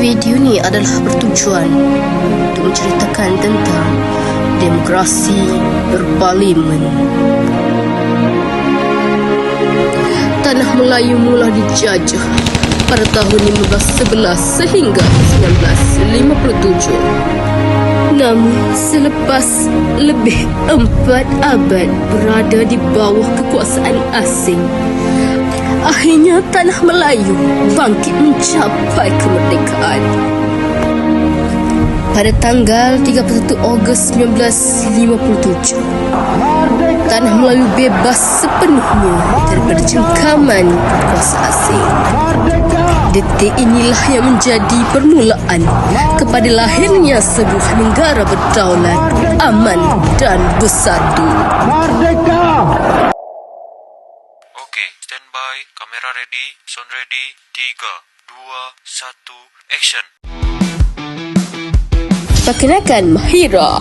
Video ni adalah bertujuan untuk menceritakan tentang demokrasi berparlimen. Tanah Melayu mula dijajah pada tahun 1511 sehingga 1957. Namun selepas lebih 4 abad berada di bawah kekuasaan asing, akhirnya Tanah Melayu bangkit mencapai kemerdekaan. Pada tanggal 31 Ogos 1957, Tanah Melayu bebas sepenuhnya daripada cengkaman kuasa asing. Detik inilah yang menjadi permulaan kepada lahirnya sebuah negara berdaulat, aman dan bersatu. Okey, standby, kamera ready, sound ready, 3, 2, 1, action. Perkenalkan Mahira.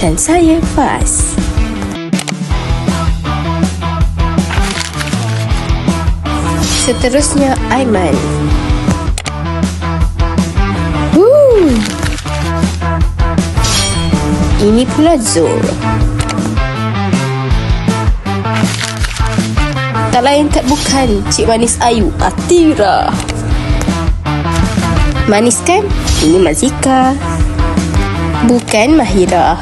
Dan saya Faz. Seterusnya Aiman. Ini pula Zul. Tak lain tak bukan Cik Manis Ayu Atira. Manis kan? Ini Mazika. Bukan Mahira.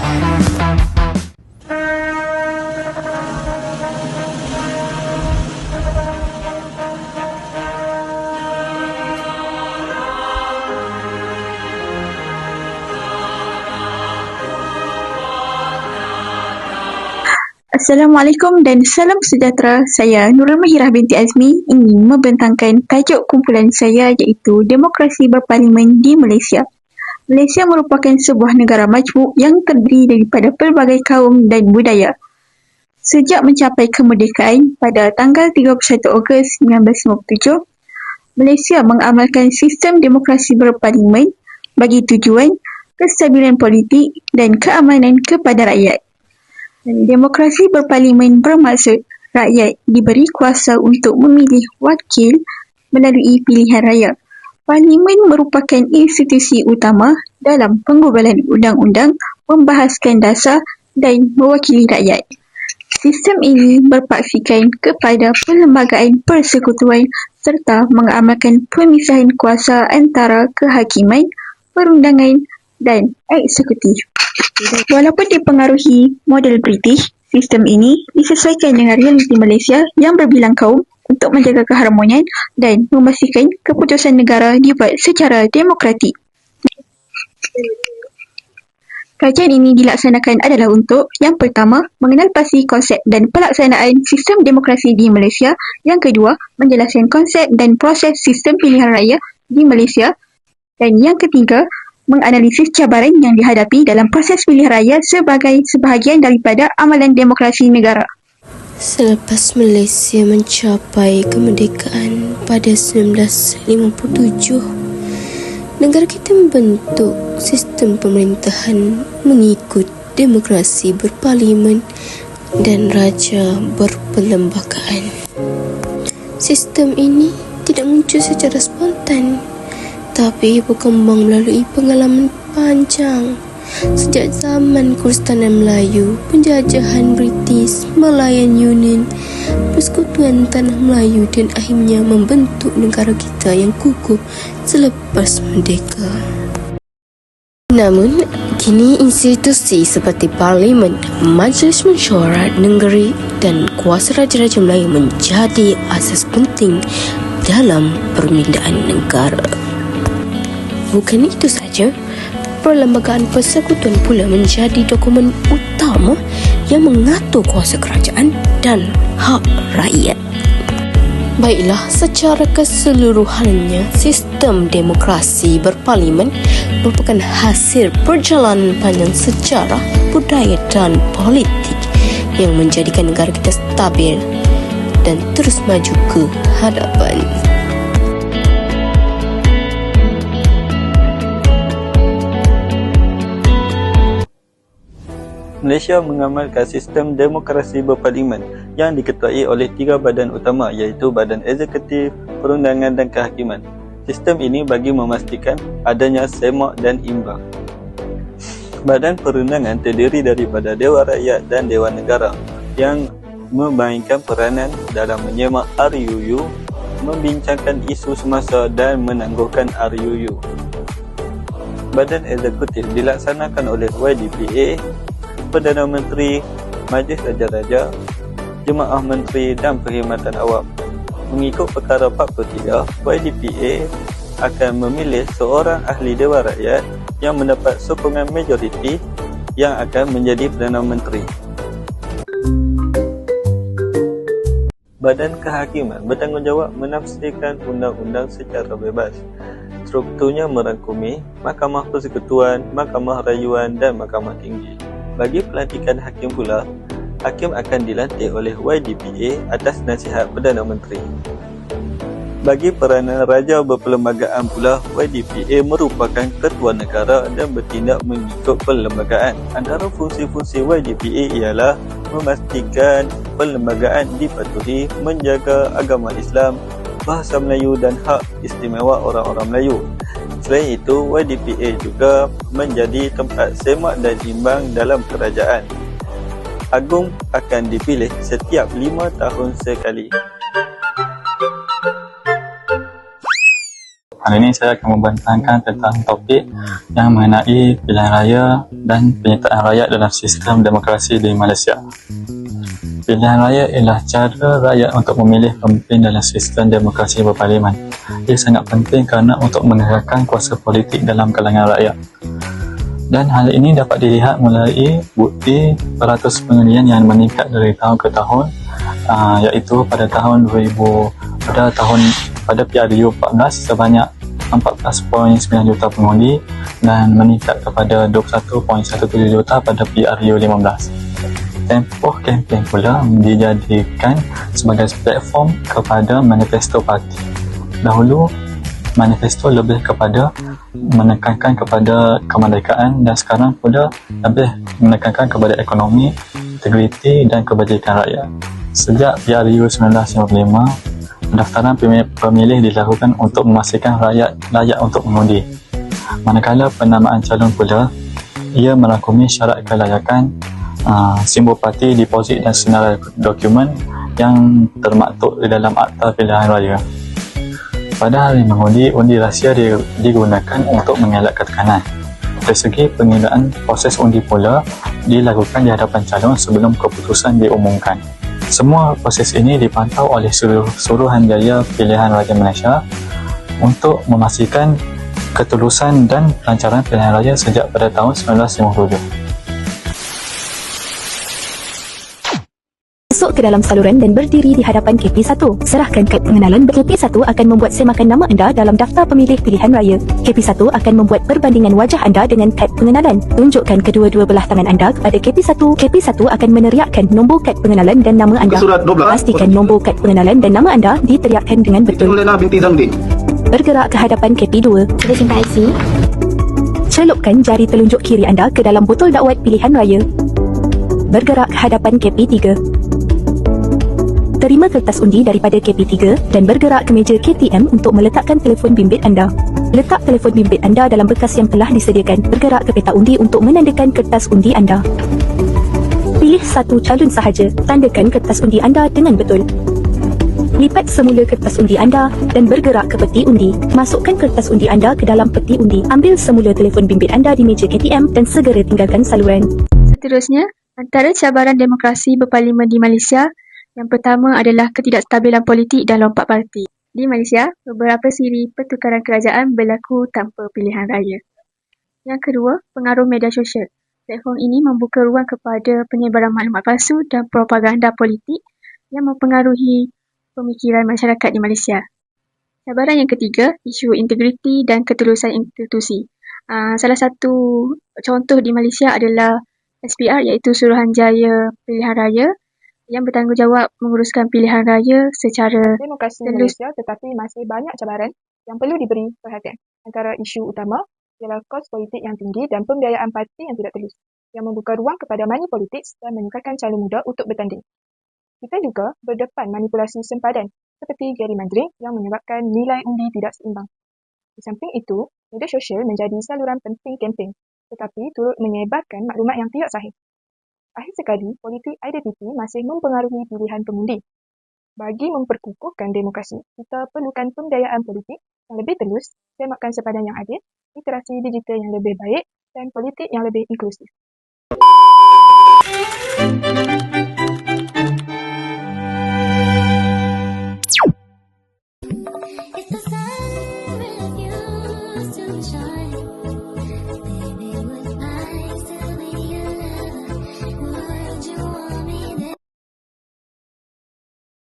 Assalamualaikum dan salam sejahtera. Saya Nurul Mahirah binti Azmi ingin membentangkan tajuk kumpulan saya iaitu Demokrasi Berparlimen di Malaysia. Malaysia merupakan sebuah negara majmuk yang terdiri daripada pelbagai kaum dan budaya. Sejak mencapai kemerdekaan pada tanggal 31 Ogos 1957, Malaysia mengamalkan sistem demokrasi berparlimen bagi tujuan kestabilan politik dan keamanan kepada rakyat. Demokrasi berparlimen bermaksud rakyat diberi kuasa untuk memilih wakil melalui pilihan raya. Parlimen merupakan institusi utama dalam penggubalan undang-undang, membahaskan dasar dan mewakili rakyat. Sistem ini berpaksikan kepada perlembagaan persekutuan serta mengamalkan pemisahan kuasa antara kehakiman, perundangan dan eksekutif. Walaupun dipengaruhi model British, sistem ini disesuaikan dengan realiti Malaysia yang berbilang kaum untuk menjaga keharmonian dan memastikan keputusan negara dibuat secara demokratik. Kajian ini dilaksanakan adalah untuk yang pertama, mengenal pasti konsep dan pelaksanaan sistem demokrasi di Malaysia. Yang kedua, menjelaskan konsep dan proses sistem pilihan raya di Malaysia. Dan yang ketiga, menganalisis cabaran yang dihadapi dalam proses pilihan raya sebagai sebahagian daripada amalan demokrasi negara. Selepas Malaysia mencapai kemerdekaan pada 1957, negara kita membentuk sistem pemerintahan mengikut demokrasi berparlimen dan raja berperlembagaan. Sistem ini tidak muncul secara spontan, tapi berkembang melalui pengalaman panjang sejak zaman Kesultanan Melayu, penjajahan British, Malayan Union, persekutuan Tanah Melayu dan akhirnya membentuk negara kita yang kukuh selepas merdeka. Namun, kini institusi seperti Parlimen, Majlis Mesyuarat Negeri dan kuasa Raja-Raja Melayu menjadi asas penting dalam permintaan negara. Bukan itu saja, Perlembagaan Persekutuan pula menjadi dokumen utama yang mengatur kuasa kerajaan dan hak rakyat. Baiklah, secara keseluruhannya, sistem demokrasi berparlimen merupakan hasil perjalanan panjang sejarah, budaya dan politik yang menjadikan negara kita stabil dan terus maju ke hadapan. Malaysia mengamalkan sistem demokrasi berparlimen yang diketuai oleh 3 badan utama iaitu Badan Eksekutif, Perundangan dan Kehakiman. Sistem ini bagi memastikan adanya semak dan imbang. Badan Perundangan terdiri daripada Dewan Rakyat dan Dewan Negara yang memainkan peranan dalam menyemak RUU, membincangkan isu semasa dan menangguhkan RUU. Badan Eksekutif dilaksanakan oleh YDPA, Perdana Menteri, Majlis Raja-Raja, Jemaah Menteri dan Perkhidmatan Awam. Mengikut perkara 43, YDPA akan memilih seorang ahli Dewan Rakyat yang mendapat sokongan majoriti yang akan menjadi Perdana Menteri. Badan Kehakiman bertanggungjawab menafsirkan undang-undang secara bebas. Strukturnya merangkumi Mahkamah Persekutuan, Mahkamah Rayuan dan Mahkamah Tinggi. Bagi pelantikan hakim pula, hakim akan dilantik oleh YDPA atas nasihat Perdana Menteri. Bagi peranan Raja Berperlembagaan pula, YDPA merupakan ketua negara dan bertindak mengikut perlembagaan. Antara fungsi-fungsi YDPA ialah memastikan perlembagaan dipatuhi, menjaga agama Islam, bahasa Melayu dan hak istimewa orang-orang Melayu. Selain itu, YDPA juga menjadi tempat semak dan imbang dalam kerajaan. Agung akan dipilih setiap 5 tahun sekali. Hari ini saya akan membentangkan tentang topik yang mengenai pilihan raya dan penyertaan rakyat dalam sistem demokrasi di Malaysia. Pilihan raya ialah cara rakyat untuk memilih pemimpin dalam sistem demokrasi berparlimen. Ia sangat penting kerana untuk menegakkan kuasa politik dalam kalangan rakyat. Dan hal ini dapat dilihat melalui bukti peratus pengundian yang meningkat dari tahun ke tahun, iaitu pada tahun 2000, pada PRU 14 sebanyak 14.9 juta pengundi dan meningkat kepada 21.17 juta pada PRU 15. Tempoh kempen pula dijadikan sebagai platform kepada manifesto parti. Dahulu, manifesto lebih kepada menekankan kepada kemerdekaan dan sekarang pula lebih menekankan kepada ekonomi, integriti dan kebajikan rakyat. Sejak PRU 1955, pendaftaran pemilih dilakukan untuk memastikan rakyat layak untuk mengundi. Manakala penamaan calon pula, ia merangkumi syarat kelayakan, simbol parti, deposit dan senarai dokumen yang termaktub di dalam Akta Pilihan Raya. Pada hari mengundi, undi rahsia digunakan untuk mengelak ketekanan. Dari segi pengiraan, proses undi pula dilakukan di hadapan calon sebelum keputusan diumumkan. Semua proses ini dipantau oleh Suruhanjaya Pilihan Raya Malaysia untuk memastikan ketulusan dan pelancaran pilihan raya sejak pada tahun 1957. Masuk ke dalam saluran dan berdiri di hadapan KP1. Serahkan kad pengenalan. KP1 akan membuat semakan nama anda dalam daftar pemilih pilihan raya. KP1 akan membuat perbandingan wajah anda dengan kad pengenalan. Tunjukkan kedua-dua belah tangan anda kepada KP1. KP1 akan meneriakkan nombor kad pengenalan dan nama anda. Pastikan nombor kad pengenalan dan nama anda diteriakkan dengan betul. Bergerak ke hadapan KP2. Cuba simpan IC. Celupkan jari telunjuk kiri anda ke dalam botol dakwat pilihan raya. Bergerak ke hadapan KP3. Terima kertas undi daripada KP3 dan bergerak ke meja KTM untuk meletakkan telefon bimbit anda. Letak telefon bimbit anda dalam bekas yang telah disediakan. Bergerak ke peta undi untuk menandakan kertas undi anda. Pilih satu calon sahaja. Tandakan kertas undi anda dengan betul. Lipat semula kertas undi anda dan bergerak ke peti undi. Masukkan kertas undi anda ke dalam peti undi. Ambil semula telefon bimbit anda di meja KTM dan segera tinggalkan saluran. Seterusnya, antara cabaran demokrasi berparlimen di Malaysia, yang pertama adalah ketidakstabilan politik dan lompat parti. Di Malaysia, beberapa siri pertukaran kerajaan berlaku tanpa pilihan raya. Yang kedua, pengaruh media sosial. Platform ini membuka ruang kepada penyebaran maklumat palsu dan propaganda politik yang mempengaruhi pemikiran masyarakat di Malaysia. Cabaran yang ketiga, isu integriti dan ketulusan institusi. Salah satu contoh di Malaysia adalah SPR iaitu Suruhanjaya Pilihan Raya yang bertanggungjawab menguruskan pilihan raya secara demokrasi Malaysia, tetapi masih banyak cabaran yang perlu diberi perhatian. Antara isu utama ialah kos politik yang tinggi dan pembiayaan parti yang tidak telus, yang membuka ruang kepada money politics dan menyukarkan calon muda untuk bertanding. Kita juga berdepan manipulasi sempadan seperti gerrymandering yang menyebabkan nilai undi tidak seimbang. Di samping itu, media sosial menjadi saluran penting kempen, tetapi turut menyebarkan maklumat yang tidak sahih. Akhir sekali, politik identiti masih mempengaruhi pilihan pengundi. Bagi memperkukuhkan demokrasi, kita perlukan pembiayaan politik yang lebih telus, semakkan sempadan yang adil, literasi digital yang lebih baik dan politik yang lebih inklusif.